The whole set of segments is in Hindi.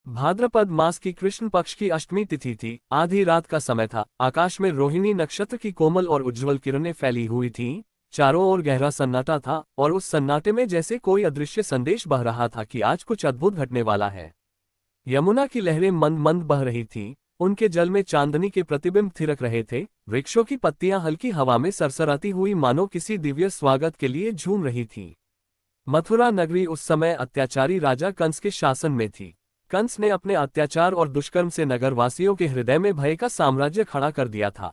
भाद्रपद मास की कृष्ण पक्ष की अष्टमी तिथि थी। आधी रात का समय था। आकाश में रोहिणी नक्षत्र की कोमल और उज्ज्वल किरणें फैली हुई थीं। चारों ओर गहरा सन्नाटा था और उस सन्नाटे में जैसे कोई अदृश्य संदेश बह रहा था कि आज कुछ अद्भुत घटने वाला है। यमुना की लहरें मंद मंद बह रही थीं। उनके जल में चांदनी के प्रतिबिंब थिरक रहे थे। वृक्षों की पत्तियां हल्की हवा में सरसराती हुई मानो किसी दिव्य स्वागत के लिए झूम रही थीं। मथुरा नगरी उस समय अत्याचारी राजा कंस के शासन में थी। कंस ने अपने अत्याचार और दुष्कर्म से नगरवासियों के हृदय में भय का साम्राज्य खड़ा कर दिया था।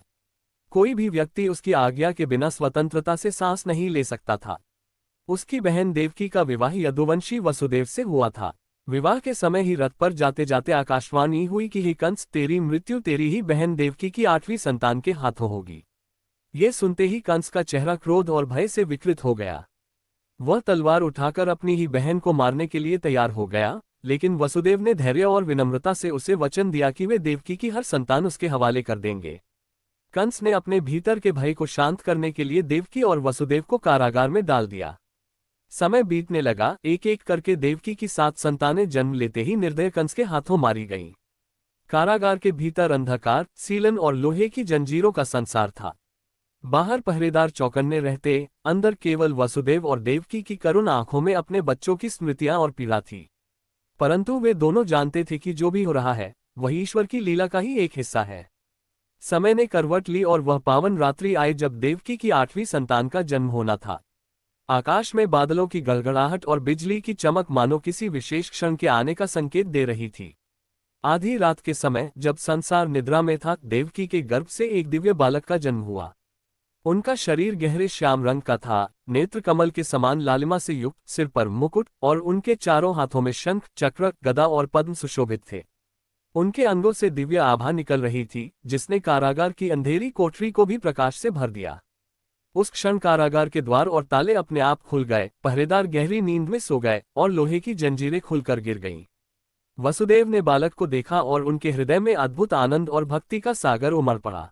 कोई भी व्यक्ति उसकी आज्ञा के बिना स्वतंत्रता से सांस नहीं ले सकता था। उसकी बहन देवकी का विवाह यदुवंशी वसुदेव से हुआ था। विवाह के समय ही रथ पर जाते जाते आकाशवाणी हुई कि हे कंस, तेरी मृत्यु तेरी ही बहन देवकी की 8वीं संतान के हाथों होगी। ये सुनते ही कंस का चेहरा क्रोध और भय से विकृत हो गया। वह तलवार उठाकर अपनी ही बहन को मारने के लिए तैयार हो गया, लेकिन वसुदेव ने धैर्य और विनम्रता से उसे वचन दिया कि वे देवकी की हर संतान उसके हवाले कर देंगे। कंस ने अपने भीतर के भय को शांत करने के लिए देवकी और वसुदेव को कारागार में डाल दिया। समय बीतने लगा। एक एक करके देवकी की 7 संतानें जन्म लेते ही निर्दय कंस के हाथों मारी गईं। कारागार के भीतर अंधकार, सीलन और लोहे की जंजीरों का संसार था। बाहर पहरेदार चौकन्ने रहते, अंदर केवल वसुदेव और देवकी की करुण आंखों में अपने बच्चों की स्मृतियां और पीड़ा थी। परंतु वे दोनों जानते थे कि जो भी हो रहा है वही ईश्वर की लीला का ही एक हिस्सा है। समय ने करवट ली और वह पावन रात्रि आई जब देवकी की 8वीं संतान का जन्म होना था। आकाश में बादलों की गड़गड़ाहट और बिजली की चमक मानो किसी विशेष क्षण के आने का संकेत दे रही थी। आधी रात के समय जब संसार निद्रा में था, देवकी के गर्भ से एक दिव्य बालक का जन्म हुआ। उनका शरीर गहरे श्याम रंग का था, नेत्र कमल के समान लालिमा से युक्त, सिर पर मुकुट और उनके चारों हाथों में शंख, चक्र, गदा और पद्म सुशोभित थे। उनके अंगों से दिव्य आभा निकल रही थी, जिसने कारागार की अंधेरी कोठरी को भी प्रकाश से भर दिया। उस क्षण कारागार के द्वार और ताले अपने आप खुल गए, पहरेदार गहरी नींद में सो गए और लोहे की जंजीरें खुलकर गिर गईं। वसुदेव ने बालक को देखा और उनके हृदय में अद्भुत आनंद और भक्ति का सागर उमड़ पड़ा।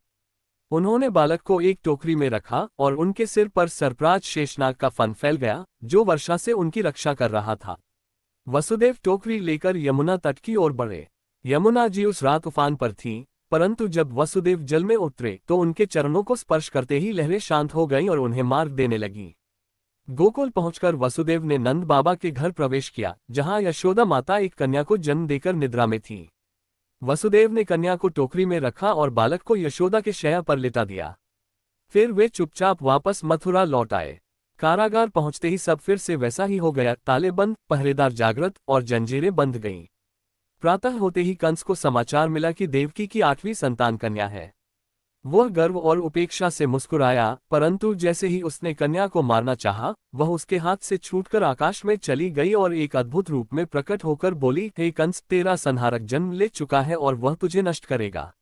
उन्होंने बालक को एक टोकरी में रखा और उनके सिर पर सरप्राज शेषनाग का फन फैल गया, जो वर्षा से उनकी रक्षा कर रहा था। वसुदेव टोकरी लेकर यमुना तट की ओर बढ़े। यमुना जी उस रात उफान पर थी, परंतु जब वसुदेव जल में उतरे तो उनके चरणों को स्पर्श करते ही लहरें शांत हो गईं और उन्हें मार्ग देने लगीं। गोकुल पहुंचकर वसुदेव ने नंद बाबा के घर प्रवेश किया, जहां यशोदा माता एक कन्या को जन्म देकर निद्रा में थी। वसुदेव ने कन्या को टोकरी में रखा और बालक को यशोदा के शैया पर लिटा दिया। फिर वे चुपचाप वापस मथुरा लौट आए। कारागार पहुंचते ही सब फिर से वैसा ही हो गया, ताले बंद, पहरेदार जागृत और जंजीरें बंद गईं। प्रातः होते ही कंस को समाचार मिला कि देवकी की 8वीं संतान कन्या है। वह गर्व और उपेक्षा से मुस्कुराया, परंतु जैसे ही उसने कन्या को मारना चाहा, वह उसके हाथ से छूटकर आकाश में चली गई और एक अद्भुत रूप में प्रकट होकर बोली, हे कंस, तेरा संहारक जन्म ले चुका है और वह तुझे नष्ट करेगा।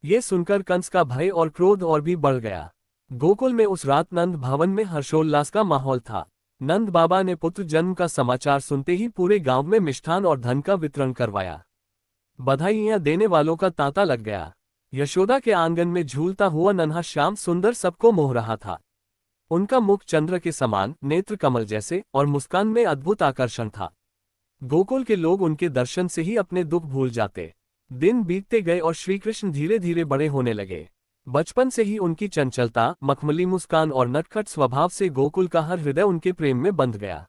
ये सुनकर कंस का भय और क्रोध और भी बढ़ गया। गोकुल में उस रात नंद भवन में हर्षोल्लास का माहौल था। नंद बाबा ने पुत्र जन्म का समाचार सुनते ही पूरे गांव में मिष्ठान और धन का वितरण करवाया। बधाइयां देने वालों का तांता लग गया। यशोदा के आंगन में झूलता हुआ नन्हा श्याम सुंदर सबको मोह रहा था। उनका मुख चंद्र के समान, नेत्र कमल जैसे और मुस्कान में अद्भुत आकर्षण था। गोकुल के लोग उनके दर्शन से ही अपने दुख भूल जाते। दिन बीतते गए और श्रीकृष्ण धीरे धीरे बड़े होने लगे। बचपन से ही उनकी चंचलता, मखमली मुस्कान और नटखट स्वभाव से गोकुल का हर हृदय उनके प्रेम में बंध गया।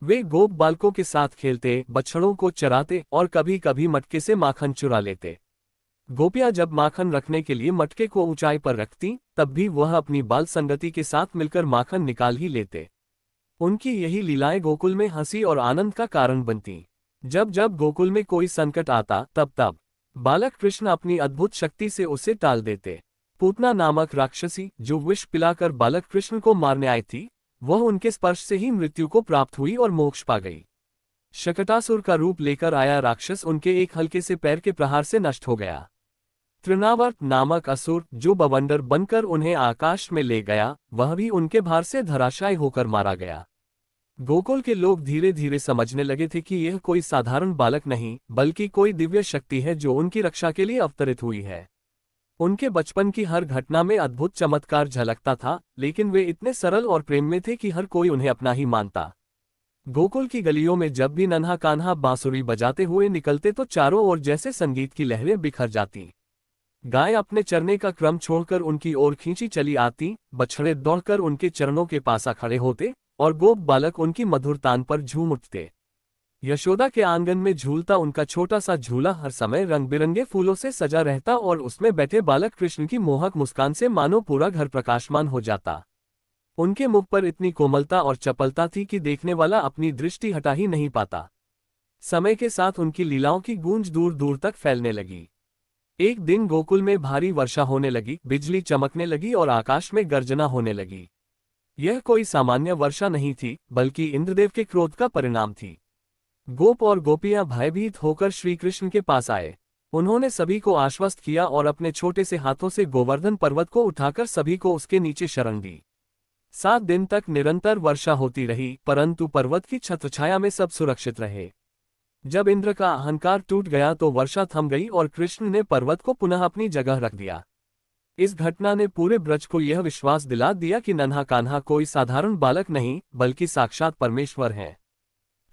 वे गोप बालकों के साथ खेलते, बछड़ों को चराते और कभी कभी मटके से माखन चुरा लेते। गोपियां जब माखन रखने के लिए मटके को ऊंचाई पर रखती, तब भी वह अपनी बाल संगति के साथ मिलकर माखन निकाल ही लेते। उनकी यही लीलाएं गोकुल में हंसी और आनंद का कारण बनती। जब जब गोकुल में कोई संकट आता, तब तब बालक कृष्ण अपनी अद्भुत शक्ति से उसे टाल देते। पूतना नामक राक्षसी, जो विष पिलाकर बालक कृष्ण को मारने आई थी, वह उनके स्पर्श से ही मृत्यु को प्राप्त हुई और मोक्ष पा गई। शकटासुर का रूप लेकर आया राक्षस उनके एक हल्के से पैर के प्रहार से नष्ट हो गया। तृणावर्त नामक असुर, जो बवंडर बनकर उन्हें आकाश में ले गया, वह भी उनके भार से धराशायी होकर मारा गया। गोकुल के लोग धीरे धीरे समझने लगे थे कि यह कोई साधारण बालक नहीं, बल्कि कोई दिव्य शक्ति है जो उनकी रक्षा के लिए अवतरित हुई है। उनके बचपन की हर घटना में अद्भुत चमत्कार झलकता था, लेकिन वे इतने सरल और प्रेम में थे कि हर कोई उन्हें अपना ही मानता। गोकुल की गलियों में जब भी नन्हा कान्हा बांसुरी बजाते हुए निकलते तो चारों ओर जैसे संगीत की लहरें बिखर जाती। गाय अपने चरने का क्रम छोड़कर उनकी ओर खींची चली आती, बछड़े दौड़कर उनके चरणों के पास खड़े होते और गोप बालक उनकी मधुर तान पर झूम उठते। यशोदा के आंगन में झूलता उनका छोटा सा झूला हर समय रंग बिरंगे फूलों से सजा रहता और उसमें बैठे बालक कृष्ण की मोहक मुस्कान से मानो पूरा घर प्रकाशमान हो जाता। उनके मुख पर इतनी कोमलता और चपलता थी कि देखने वाला अपनी दृष्टि हटा ही नहीं पाता। समय के साथ उनकी लीलाओं की गूंज दूर दूर तक फैलने लगी। एक दिन गोकुल में भारी वर्षा होने लगी, बिजली चमकने लगी और आकाश में गर्जना होने लगी। यह कोई सामान्य वर्षा नहीं थी, बल्कि इंद्रदेव के क्रोध का परिणाम थी। गोप और गोपियां भयभीत होकर श्री कृष्ण के पास आए। उन्होंने सभी को आश्वस्त किया और अपने छोटे से हाथों से गोवर्धन पर्वत को उठाकर सभी को उसके नीचे शरण दी। 7 दिन तक निरंतर वर्षा होती रही, परंतु पर्वत की छत्रछाया में सब सुरक्षित रहे। जब इंद्र का अहंकार टूट गया तो वर्षा थम गई और कृष्ण ने पर्वत को पुनः अपनी जगह रख दिया। इस घटना ने पूरे ब्रज को यह विश्वास दिला दिया कि नन्हा कान्हा कोई साधारण बालक नहीं, बल्कि साक्षात परमेश्वर हैं।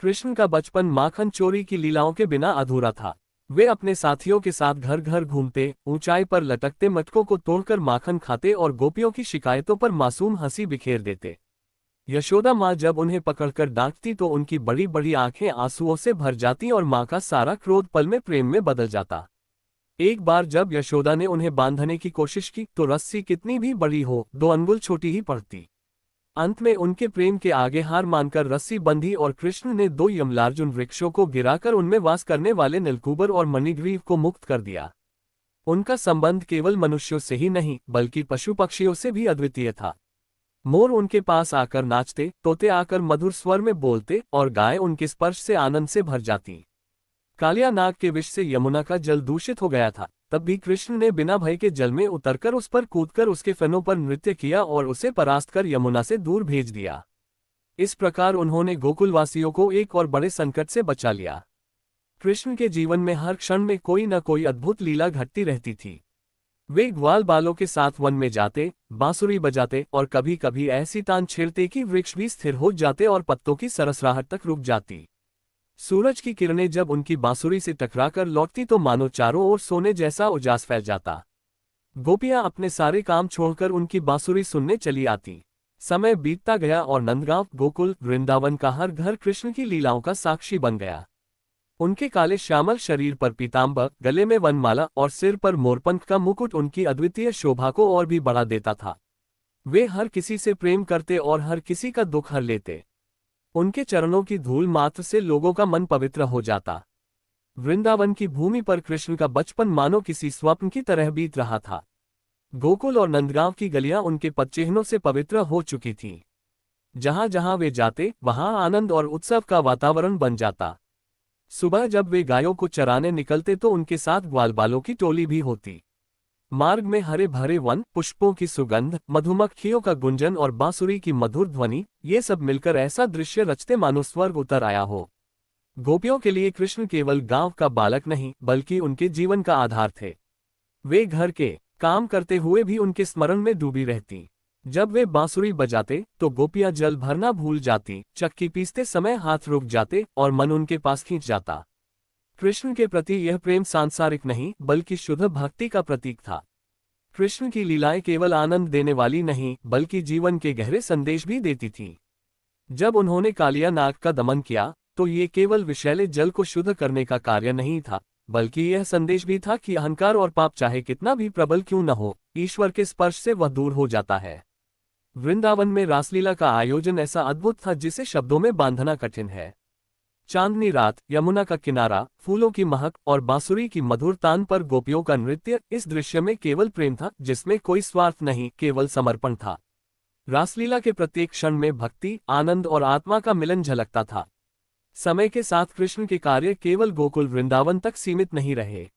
कृष्ण का बचपन माखन चोरी की लीलाओं के बिना अधूरा था। वे अपने साथियों के साथ घर घर घूमते, ऊंचाई पर लटकते मटकों को तोड़कर माखन खाते और गोपियों की शिकायतों पर मासूम हंसी बिखेर देते। यशोदा माँ जब उन्हें पकड़कर डांटती तो उनकी बड़ी बड़ी आंखें आंसुओं से भर जाती और माँ का सारा क्रोध पल में प्रेम में बदल जाता। एक बार जब यशोदा ने उन्हें बांधने की कोशिश की तो रस्सी कितनी भी बड़ी हो, 2 अंगुल छोटी ही पड़ती। अंत में उनके प्रेम के आगे हार मानकर रस्सी बंधी और कृष्ण ने 2 यमलार्जुन वृक्षों को गिराकर उनमें वास करने वाले नीलकुबर और मणिग्रीव को मुक्त कर दिया। उनका संबंध केवल मनुष्यों से ही नहीं, बल्कि पशु पक्षियों से भी अद्वितीय था। मोर उनके पास आकर नाचते, तोते आकर मधुर स्वर में बोलते और गाय उनके स्पर्श से आनंद से भर जाती। कालिया नाग के विष से यमुना का जल दूषित हो गया था, तब भी कृष्ण ने बिना भय के जल में उतरकर उस पर कूदकर उसके फनों पर नृत्य किया और उसे परास्त कर यमुना से दूर भेज दिया। इस प्रकार उन्होंने गोकुलवासियों को एक और बड़े संकट से बचा लिया। कृष्ण के जीवन में हर क्षण में कोई न कोई अद्भुत लीला घटती रहती थी। वे ग्वाल बालों के साथ वन में जाते, बांसुरी बजाते और कभी कभी ऐसी तान छेड़ते कि वृक्ष भी स्थिर हो जाते और पत्तों की सरसराहट तक रुक जाती। सूरज की किरणें जब उनकी बांसुरी से टकराकर लौटती तो मानो चारों ओर सोने जैसा उजास फैल जाता। गोपियां अपने सारे काम छोड़कर उनकी बांसुरी सुनने चली आती। समय बीतता गया और नंदगांव, गोकुल, वृंदावन का हर घर कृष्ण की लीलाओं का साक्षी बन गया। उनके काले श्यामल शरीर पर पीतांबर, गले में वनमाला और सिर पर मोरपंख का मुकुट उनकी अद्वितीय शोभा को और भी बढ़ा देता था। वे हर किसी से प्रेम करते और हर किसी का दुख हर लेते। उनके चरणों की धूल मात्र से लोगों का मन पवित्र हो जाता। वृंदावन की भूमि पर कृष्ण का बचपन मानो किसी स्वप्न की तरह बीत रहा था। गोकुल और नंदगांव की गलियां उनके पदचिह्नों से पवित्र हो चुकी थीं। जहां जहां वे जाते वहां आनंद और उत्सव का वातावरण बन जाता। सुबह जब वे गायों को चराने निकलते तो उनके साथ ग्वालबालों की टोली भी होती। मार्ग में हरे भरे वन, पुष्पों की सुगंध, मधुमक्खियों का गुंजन और बांसुरी की मधुर ध्वनि, ये सब मिलकर ऐसा दृश्य रचते मानो स्वर्ग उतर आया हो। गोपियों के लिए कृष्ण केवल गांव का बालक नहीं, बल्कि उनके जीवन का आधार थे। वे घर के काम करते हुए भी उनके स्मरण में डूबी रहती। जब वे बांसुरी बजाते तो गोपियां जल भरना भूल जाती, चक्की पीसते समय हाथ रुक जाते और मन उनके पास खींच जाता। कृष्ण के प्रति यह प्रेम सांसारिक नहीं, बल्कि शुद्ध भक्ति का प्रतीक था। कृष्ण की लीलाएं केवल आनंद देने वाली नहीं, बल्कि जीवन के गहरे संदेश भी देती थीं। जब उन्होंने कालिया नाग का दमन किया तो ये केवल विषैले जल को शुद्ध करने का कार्य नहीं था, बल्कि यह संदेश भी था कि अहंकार और पाप चाहे कितना भी प्रबल क्यों न हो, ईश्वर के स्पर्श से वह दूर हो जाता है। वृंदावन में रासलीला का आयोजन ऐसा अद्भुत था जिसे शब्दों में बांधना कठिन है। चांदनी रात, यमुना का किनारा, फूलों की महक और बांसुरी की मधुर तान पर गोपियों का नृत्य, इस दृश्य में केवल प्रेम था जिसमें कोई स्वार्थ नहीं, केवल समर्पण था। रासलीला के प्रत्येक क्षण में भक्ति, आनंद और आत्मा का मिलन झलकता था। समय के साथ कृष्ण के कार्य केवल गोकुल वृंदावन तक सीमित नहीं रहे।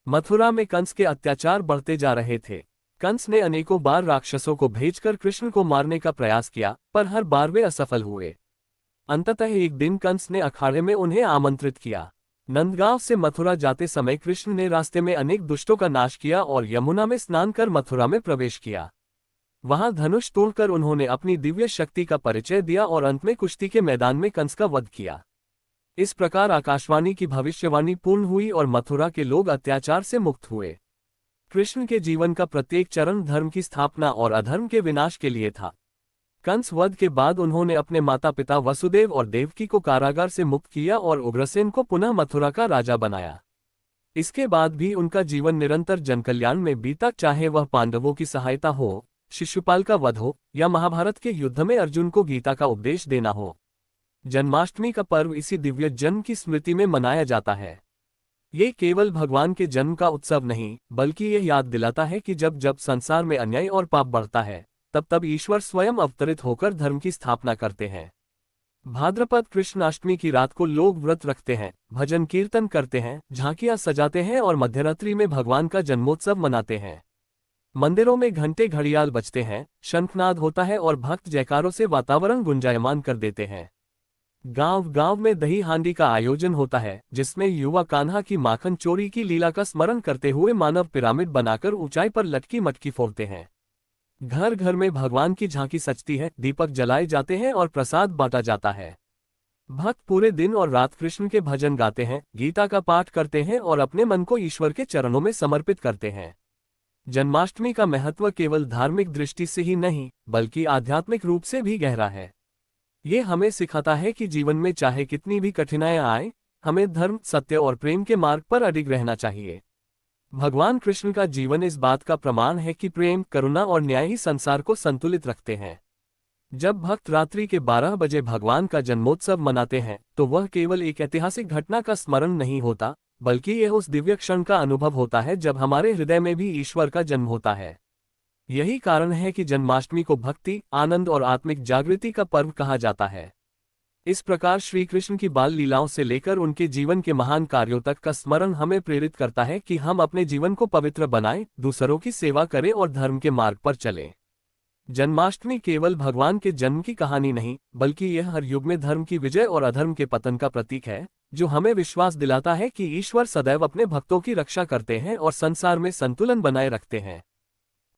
मथुरा में कंस के अत्याचार बढ़ते जा रहे थे। कंस ने अनेकों बार राक्षसों को भेजकर कृष्ण को मारने का प्रयास किया, पर हर बार वे असफल हुए। अंततः एक दिन कंस ने अखाड़े में उन्हें आमंत्रित किया। नंदगांव से मथुरा जाते समय कृष्ण ने रास्ते में अनेक दुष्टों का नाश किया और यमुना में स्नान कर मथुरा में प्रवेश किया। वहां धनुष तोड़कर उन्होंने अपनी दिव्य शक्ति का परिचय दिया और अंत में कुश्ती के मैदान में कंस का वध किया। इस प्रकार आकाशवाणी की भविष्यवाणी पूर्ण हुई और मथुरा के लोग अत्याचार से मुक्त हुए। कृष्ण के जीवन का प्रत्येक चरण धर्म की स्थापना और अधर्म के विनाश के लिए था। कंस वध के बाद उन्होंने अपने माता पिता वसुदेव और देवकी को कारागार से मुक्त किया और उग्रसेन को पुनः मथुरा का राजा बनाया। इसके बाद भी उनका जीवन निरंतर जनकल्याण में बीता, चाहे वह पांडवों की सहायता हो, शिशुपाल का वध हो या महाभारत के युद्ध में अर्जुन को गीता का उपदेश देना हो। जन्माष्टमी का पर्व इसी दिव्य जन्म की स्मृति में मनाया जाता है। ये केवल भगवान के जन्म का उत्सव नहीं, बल्कि यह याद दिलाता है कि जब जब संसार में अन्याय और पाप बढ़ता है, तब तब ईश्वर स्वयं अवतरित होकर धर्म की स्थापना करते हैं। भाद्रपद कृष्णाष्टमी की रात को लोग व्रत रखते हैं, भजन कीर्तन करते हैं, झांकियां सजाते हैं और मध्यरात्रि में भगवान का जन्मोत्सव मनाते हैं। मंदिरों में घंटे घड़ियाल बजते हैं, शंखनाद होता है और भक्त जयकारों से वातावरण गुंजायमान कर देते हैं। गांव गांव में दही हांडी का आयोजन होता है, जिसमें युवा कान्हा की माखन चोरी की लीला का स्मरण करते हुए मानव पिरामिड बनाकर ऊंचाई पर लटकी मटकी फोड़ते हैं। घर घर में भगवान की झांकी सजती है, दीपक जलाए जाते हैं और प्रसाद बांटा जाता है। भक्त पूरे दिन और रात कृष्ण के भजन गाते हैं, गीता का पाठ करते हैं और अपने मन को ईश्वर के चरणों में समर्पित करते हैं। जन्माष्टमी का महत्व केवल धार्मिक दृष्टि से ही नहीं, बल्कि आध्यात्मिक रूप से भी गहरा है। ये हमें सिखाता है कि जीवन में चाहे कितनी भी कठिनाइयां आए, हमें धर्म, सत्य और प्रेम के मार्ग पर अडिग रहना चाहिए। भगवान कृष्ण का जीवन इस बात का प्रमाण है कि प्रेम, करुणा और न्याय ही संसार को संतुलित रखते हैं। जब भक्त रात्रि के 12 बजे भगवान का जन्मोत्सव मनाते हैं, तो वह केवल एक ऐतिहासिक घटना का स्मरण नहीं होता, बल्कि यह उस दिव्य क्षण का अनुभव होता है जब हमारे हृदय में भी ईश्वर का जन्म होता है। यही कारण है कि जन्माष्टमी को भक्ति, आनंद और आत्मिक जागृति का पर्व कहा जाता है। इस प्रकार श्री कृष्ण की बाल लीलाओं से लेकर उनके जीवन के महान कार्यों तक का स्मरण हमें प्रेरित करता है कि हम अपने जीवन को पवित्र बनाएं, दूसरों की सेवा करें और धर्म के मार्ग पर चलें। जन्माष्टमी केवल भगवान के जन्म की कहानी नहीं, बल्कि यह हर युग में धर्म की विजय और अधर्म के पतन का प्रतीक है, जो हमें विश्वास दिलाता है कि ईश्वर सदैव अपने भक्तों की रक्षा करते हैं और संसार में संतुलन बनाए रखते हैं।